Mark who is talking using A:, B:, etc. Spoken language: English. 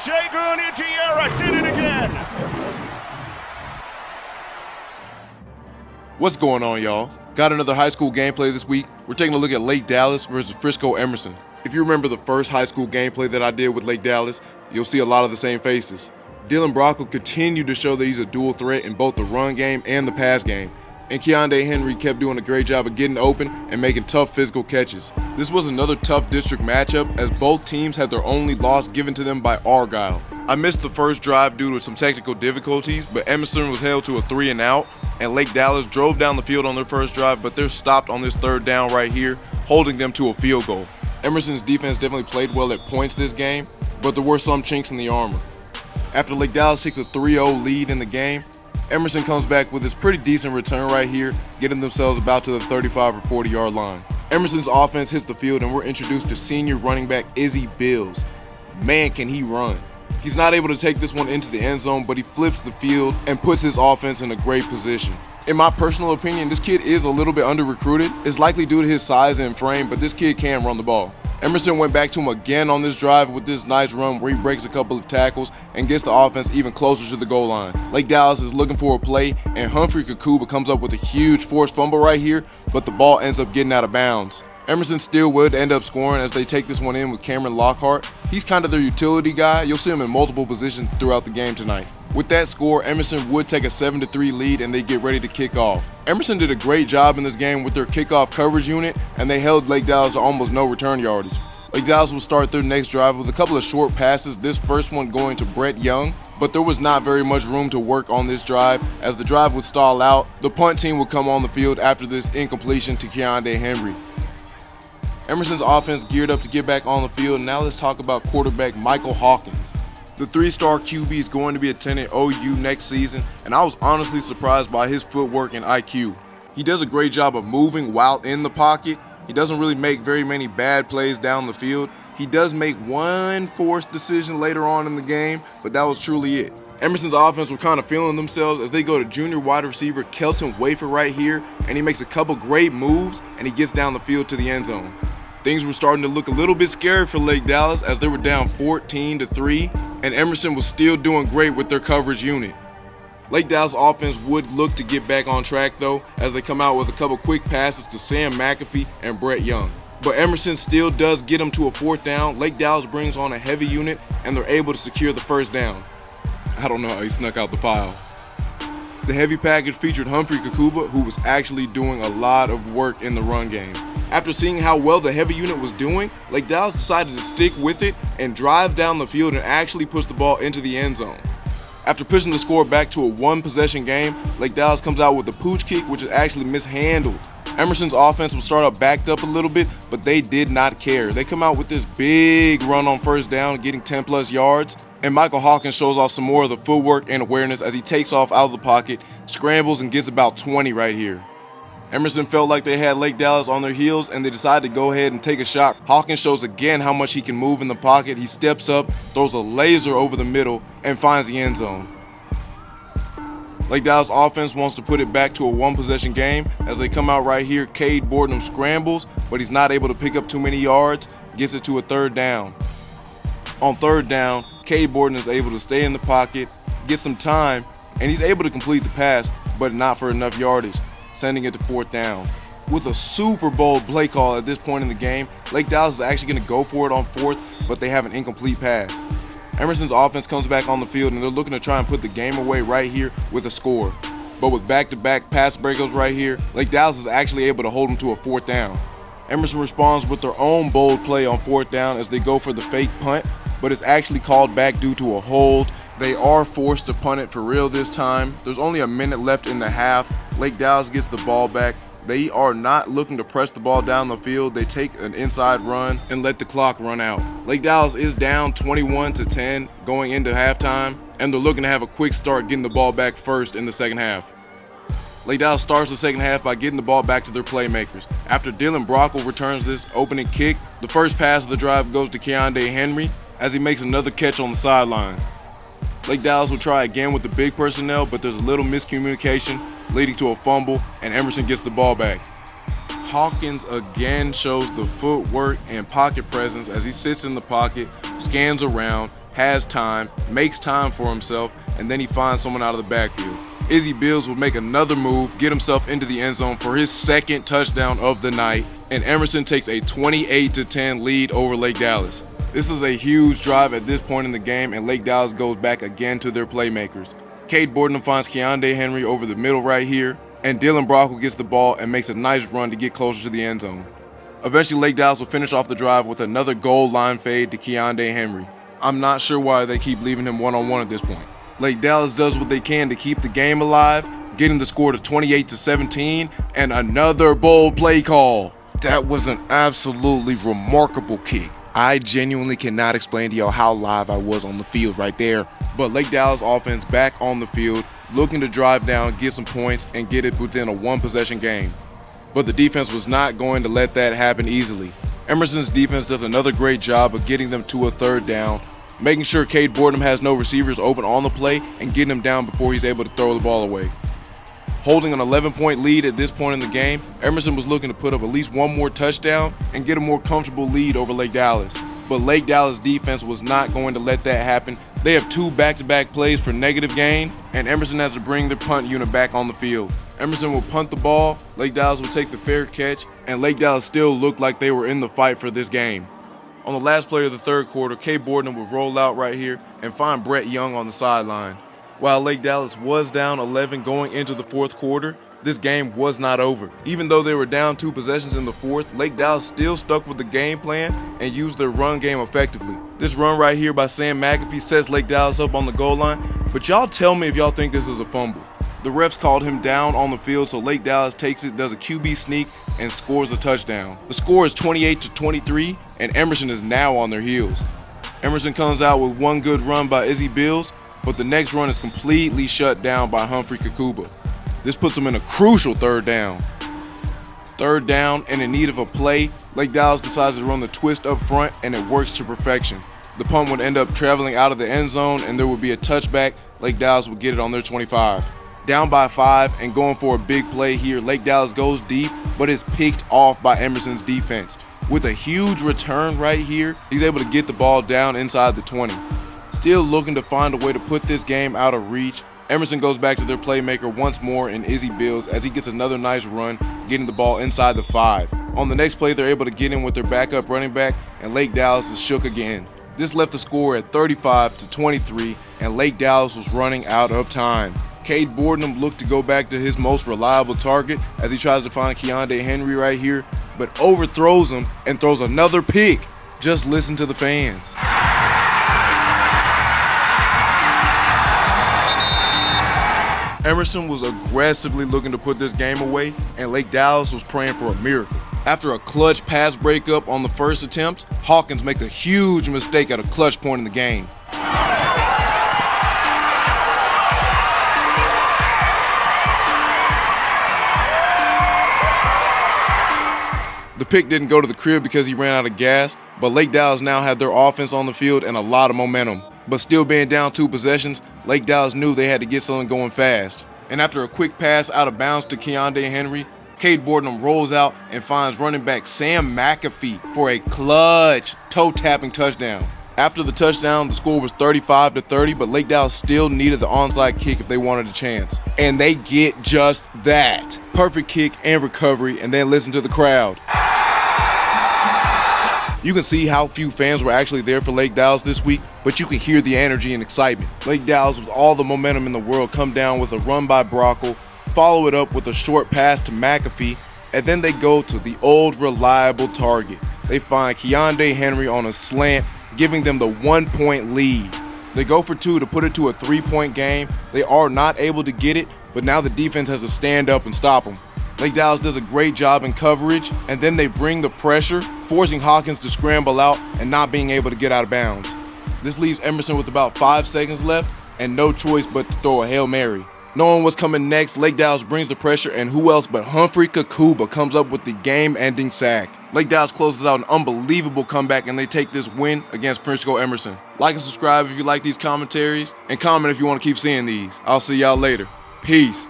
A: Shagun Ichiera did it again.
B: What's going on, y'all? Got another high school gameplay this week. We're taking a look at Lake Dallas versus Frisco Emerson. If you remember the first high school gameplay that I did with Lake Dallas, you'll see a lot of the same faces. Dylan Brocco continued to show that he's a dual threat in both the run game and the pass game. And Keondae Henry kept doing a great job of getting open and making tough physical catches. This was another tough district matchup as both teams had their only loss given to them by Argyle. I missed the first drive due to some technical difficulties, but Emerson was held to a 3-and-out, and Lake Dallas drove down the field on their first drive, but they're stopped on this third down right here, holding them to a field goal. Emerson's defense definitely played well at points this game, but there were some chinks in the armor. After Lake Dallas takes a 3-0 lead in the game, Emerson comes back with his pretty decent return right here, getting themselves about to the 35 or 40 yard line. Emerson's offense hits the field and we're introduced to senior running back Izzy Bills. Man, can he run. He's not able to take this one into the end zone, but he flips the field and puts his offense in a great position. In my personal opinion, this kid is a little bit under-recruited. It's likely due to his size and frame, but this kid can run the ball. Emerson went back to him again on this drive with this nice run where he breaks a couple of tackles and gets the offense even closer to the goal line. Lake Dallas is looking for a play, and Humphrey Kakuba comes up with a huge forced fumble right here, but the ball ends up getting out of bounds. Emerson still would end up scoring as they take this one in with Cameron Lockhart. He's kind of their utility guy. You'll see him in multiple positions throughout the game tonight. With that score, Emerson would take a 7-3 lead and they get ready to kick off. Emerson did a great job in this game with their kickoff coverage unit, and they held Lake Dallas to almost no return yardage. Lake Dallas will start their next drive with a couple of short passes, this first one going to Brett Young, but there was not very much room to work on this drive. As the drive would stall out, the punt team would come on the field after this incompletion to Keondae Henry. Emerson's offense geared up to get back on the field, and now let's talk about quarterback Michael Hawkins. The 3-star QB is going to be attending OU next season, and I was honestly surprised by his footwork and IQ. He does a great job of moving while in the pocket. He doesn't really make very many bad plays down the field. He does make one forced decision later on in the game, but that was truly it. Emerson's offense were kind of feeling themselves as they go to junior wide receiver Kelton Wafer right here, and he makes a couple great moves and he gets down the field to the end zone. Things were starting to look a little bit scary for Lake Dallas as they were down 14-3, and Emerson was still doing great with their coverage unit. Lake Dallas offense would look to get back on track though, as they come out with a couple quick passes to Sam McAfee and Brett Young. But Emerson still does get them to a 4th down. Lake Dallas brings on a heavy unit and they're able to secure the 1st down. I don't know how he snuck out the pile. The heavy package featured Humphrey Kakuba, who was actually doing a lot of work in the run game. After seeing how well the heavy unit was doing, Lake Dallas decided to stick with it and drive down the field and actually push the ball into the end zone. After pushing the score back to a 1-possession game, Lake Dallas comes out with a pooch kick, which is actually mishandled. Emerson's offense will start up backed up a little bit, but they did not care. They come out with this big run on 1st down, getting 10+ yards, and Michael Hawkins shows off some more of the footwork and awareness as he takes off out of the pocket, scrambles, and gets about 20 right here. Emerson felt like they had Lake Dallas on their heels and they decided to go ahead and take a shot. Hawkins shows again how much he can move in the pocket. He steps up, throws a laser over the middle, and finds the end zone. Lake Dallas offense wants to put it back to a 1-possession game as they come out right here. Cade Borden scrambles, but he's not able to pick up too many yards, gets it to a 3rd down. On 3rd down, Cade Borden is able to stay in the pocket, get some time, and he's able to complete the pass, but not for enough yardage, sending it to 4th down. With a super bold play call at this point in the game, Lake Dallas is actually going to go for it on 4th, but they have an incomplete pass. Emerson's offense comes back on the field and they're looking to try and put the game away right here with a score. But with back-to-back pass breakups right here, Lake Dallas is actually able to hold them to a 4th down. Emerson responds with their own bold play on 4th down as they go for the fake punt, but it's actually called back due to a hold. They are forced to punt it for real this time. There's only a minute left in the half. Lake Dallas gets the ball back. They are not looking to press the ball down the field. They take an inside run and let the clock run out. Lake Dallas is down 21-10 going into halftime, and they're looking to have a quick start getting the ball back first in the second half. Lake Dallas starts the second half by getting the ball back to their playmakers. After Dylan Brocco returns this opening kick, the first pass of the drive goes to Keondae Henry as he makes another catch on the sideline. Lake Dallas will try again with the big personnel, but there's a little miscommunication leading to a fumble, and Emerson gets the ball back. Hawkins again shows the footwork and pocket presence as he sits in the pocket, scans around, has time, makes time for himself, and then he finds someone out of the backfield. Izzy Bills will make another move, get himself into the end zone for his second touchdown of the night, and Emerson takes a 28-10 lead over Lake Dallas. This is a huge drive at this point in the game, and Lake Dallas goes back again to their playmakers. Cade Boardman finds Keondae Henry over the middle right here, and Dylan Brockle gets the ball and makes a nice run to get closer to the end zone. Eventually, Lake Dallas will finish off the drive with another goal line fade to Keondae Henry. I'm not sure why they keep leaving him one-on-one at this point. Lake Dallas does what they can to keep the game alive, getting the score to 28-17, and another bold play call. That was an absolutely remarkable kick. I genuinely cannot explain to y'all how live I was on the field right there. But Lake Dallas offense back on the field, looking to drive down, get some points, and get it within a one-possession game. But the defense was not going to let that happen easily. Emerson's defense does another great job of getting them to a third down, making sure Cade Boardman has no receivers open on the play and getting him down before he's able to throw the ball away. Holding an 11-point lead at this point in the game, Emerson was looking to put up at least one more touchdown and get a more comfortable lead over Lake Dallas. But Lake Dallas defense was not going to let that happen. They have two back-to-back plays for negative gain, and Emerson has to bring their punt unit back on the field. Emerson will punt the ball, Lake Dallas will take the fair catch, and Lake Dallas still looked like they were in the fight for this game. On the last play of the third quarter, Cade Boardman will roll out right here and find Brett Young on the sideline. While Lake Dallas was down 11 going into the fourth quarter, this game was not over. Even though they were down 2 possessions in the fourth, Lake Dallas still stuck with the game plan and used their run game effectively. This run right here by Sam McAfee sets Lake Dallas up on the goal line, but y'all tell me if y'all think this is a fumble. The refs called him down on the field, so Lake Dallas takes it, does a QB sneak, and scores a touchdown. The score is 28-23, and Emerson is now on their heels. Emerson comes out with one good run by Izzy Bills, but the next run is completely shut down by Humphrey Kakuba. This puts him in a crucial third down. Third down and in need of a play, Lake Dallas decides to run the twist up front, and it works to perfection. The punt would end up traveling out of the end zone, and there would be a touchback. Lake Dallas would get it on their 25. Down by 5 and going for a big play here, Lake Dallas goes deep, but is picked off by Emerson's defense. With a huge return right here, he's able to get the ball down inside the 20. Still looking to find a way to put this game out of reach, Emerson goes back to their playmaker once more in Izzy Bills as he gets another nice run, getting the ball inside the 5. On the next play, they're able to get in with their backup running back, and Lake Dallas is shook again. This left the score at 35-23, and Lake Dallas was running out of time. Cade Boardman looked to go back to his most reliable target as he tries to find Keondae Henry right here, but overthrows him and throws another pick. Just listen to the fans. Emerson was aggressively looking to put this game away, and Lake Dallas was praying for a miracle. After a clutch pass breakup on the first attempt, Hawkins makes a huge mistake at a clutch point in the game. The pick didn't go to the crib because he ran out of gas, but Lake Dallas now had their offense on the field and a lot of momentum. But still being down 2 possessions, Lake Dallas knew they had to get something going fast. And after a quick pass out of bounds to Keondae Henry, Cade Boardman rolls out and finds running back Sam McAfee for a clutch toe-tapping touchdown. After the touchdown, the score was 35-30, but Lake Dallas still needed the onside kick if they wanted a chance. And they get just that. Perfect kick and recovery, and then listen to the crowd. You can see how few fans were actually there for Lake Dallas this week, but you can hear the energy and excitement. Lake Dallas, with all the momentum in the world, come down with a run by Brockle, follow it up with a short pass to McAfee, and then they go to the old reliable target. They find Keondae Henry on a slant, giving them the 1-point lead. They go for 2 to put it to a 3-point game. They are not able to get it, but now the defense has to stand up and stop them. Lake Dallas does a great job in coverage, and then they bring the pressure, forcing Hawkins to scramble out and not being able to get out of bounds. This leaves Emerson with about 5 seconds left and no choice but to throw a Hail Mary. Knowing what's coming next, Lake Dallas brings the pressure, and who else but Humphrey Kakuba comes up with the game-ending sack. Lake Dallas closes out an unbelievable comeback, and they take this win against Frisco Emerson. Like and subscribe if you like these commentaries, and comment if you want to keep seeing these. I'll see y'all later. Peace.